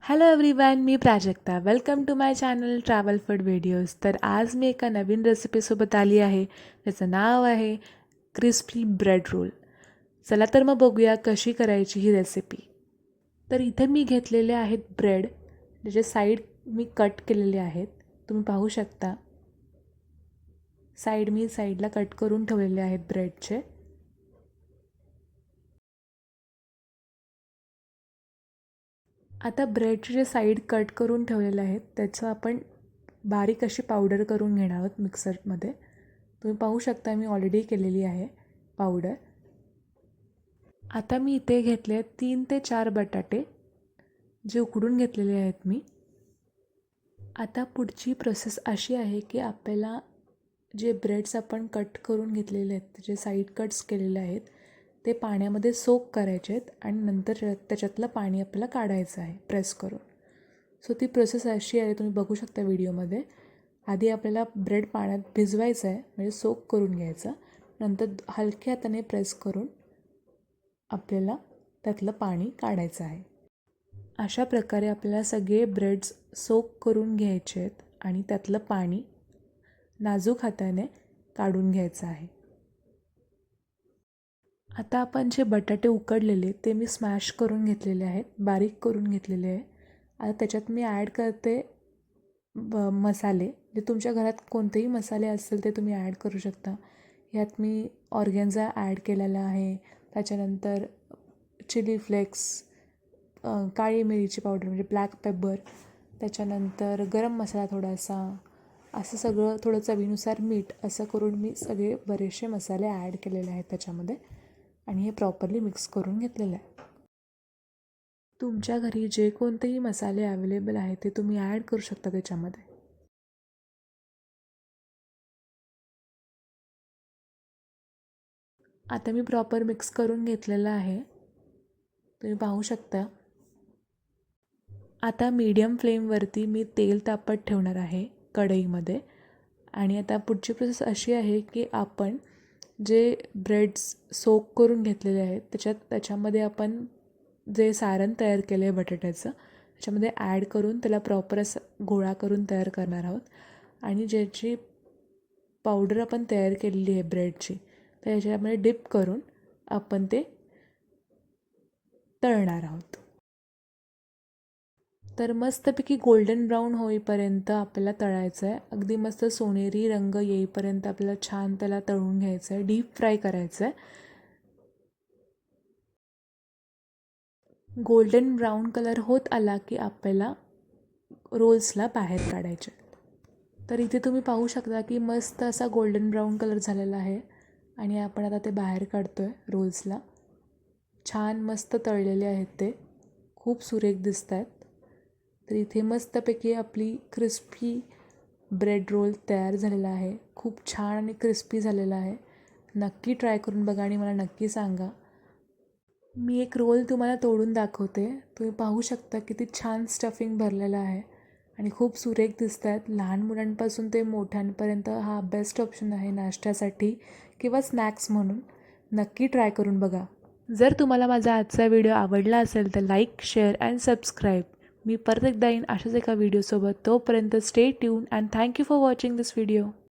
Hello everyone, मी Prajakta. Welcome to my channel travel food videos. तर आज मी एका नवीन रेसिपीसोबत आली आहे. त्याचं नाव आहे क्रिस्पी ब्रेड रोल. चला तर मग बघूया कशी करायची ही रेसिपी. तर इथे मी घेतलेले आहेत ब्रेड, त्याचे साईड मी कट केलेले आहेत. तुम्ही पाहू शकता साईडला कट करून ठेवलेले आहेत ब्रेडचे. आता ब्रेडचे जे साईड कट करून ठेवलेले आहेत त्याचं आपण बारीक अशी पावडर करून घेणार आहोत मिक्सरमध्ये. तुम्ही पाहू शकता मी ऑलरेडी केलेली आहे पावडर. आता मी इथे घेतले 3 ते 4 बटाटे जे उकडून घेतलेले आहेत मी. आता पुढची प्रोसेस अशी आहे की आपल्याला जे ब्रेड्स आपण कट करून घेतलेले आहेत, जे साईड कट्स केलेले आहेत ते पाण्यामध्ये सोक करायचे आहेत आणि नंतर त्याच्यातलं पाणी आपल्याला काढायचं आहे प्रेस करून. सो ती प्रोसेस अशी आहे, तुम्ही बघू शकता व्हिडिओमध्ये. आधी आपल्याला ब्रेड पाण्यात भिजवायचं आहे, म्हणजे सोक करून घ्यायचं. नंतर हलक्या हाताने प्रेस करून आपल्याला त्यातलं पाणी काढायचं आहे. अशा प्रकारे आपल्याला सगळे ब्रेड्स सोक करून घ्यायचे आहेत आणि त्यातलं पाणी नाजूक हाताने काढून घ्यायचं आहे. आता आपण जे बटाटे उकडलेले ते मी स्मॅश करून घेतलेले आहेत, बारीक करून घेतलेले आहे. आता त्याच्यात मी ॲड करते मसाले. जे तुमच्या घरात कोणतेही मसाले असतील ते तुम्ही ॲड करू शकता. यात मी ऑर्गेन्झा ॲड केलेला आहे, त्याच्यानंतर चिली फ्लेक्स, काळी मिरीची पावडर म्हणजे ब्लॅक पेपर, त्याच्यानंतर गरम मसाला थोडासा, असं सगळं थोडं चवीनुसार मीठ, असं करून मी सगळे बरेचसे मसाले ॲड केलेले आहेत त्याच्यामध्ये आणि हे प्रॉपरली मिक्स करून घेतलेलं आहे. तुमच्या घरी जे कोणतेही मसाले अवेलेबल आहेत ते तुम्ही ॲड करू शकता त्याच्यामध्ये. आता मी प्रॉपर मिक्स करून घेतलेलं आहे, तुम्ही पाहू शकता. आता मीडियम फ्लेमवरती मी तेल तापत ठेवणार आहे कढईमध्ये. आणि आता पुढची प्रोसेस अशी आहे की आपण जे ब्रेड्स सोक करून घेतलेले आहेत त्याच्यामध्ये आपण जे सारण तयार केलं आहे बटाट्याचं त्याच्यामध्ये ॲड करून त्याला प्रॉपर असं गोळा करून तयार करणार आहोत. आणि ज्याची पावडर आपण तयार केलेली आहे ब्रेडची, तर याच्यामध्ये डिप करून आपण ते तळणार आहोत. तर मस्तपैकी गोल्डन ब्राऊन होईपर्यंत आपल्याला तळायचं आहे. अगदी मस्त सोनेरी रंग येईपर्यंत आपल्याला छान त्याला तळून घ्यायचं आहे, डीप फ्राय करायचं आहे. गोल्डन ब्राऊन कलर होत आला की आपल्याला रोल्सला बाहेर काढायचे. तर इथे तुम्ही पाहू शकता की मस्त असा गोल्डन ब्राऊन कलर झालेला आहे आणि आपण आता ते बाहेर काढतो आहे रोल्सला. छान मस्त तळलेले आहेत ते, खूप सुरेख दिसत आहेत. तर इथे मस्तपैकी आपली क्रिस्पी ब्रेड रोल तयार झालेला आहे. खूप छान आणि क्रिस्पी झालेला आहे. नक्की ट्राय करून बघा आणि मला नक्की सांगा. मी एक रोल तुम्हाला तोडून दाखवते. तुम्ही पाहू शकता किती छान स्टफिंग भरलेलं आहे आणि खूप सुरेख दिसत आहेत. लहान मुलांपासून ते मोठ्यांपर्यंत हा बेस्ट ऑप्शन आहे नाश्त्यासाठी किंवा स्नॅक्स म्हणून. नक्की ट्राय करून बघा. जर तुम्हाला माझा आजचा व्हिडिओ आवडला असेल तर लाईक, शेअर अँड सबस्क्राईब. मी परत एकदा येईन अशाच एका व्हिडिओसोबत. तोपर्यंत stay tune and thank you for watching this video.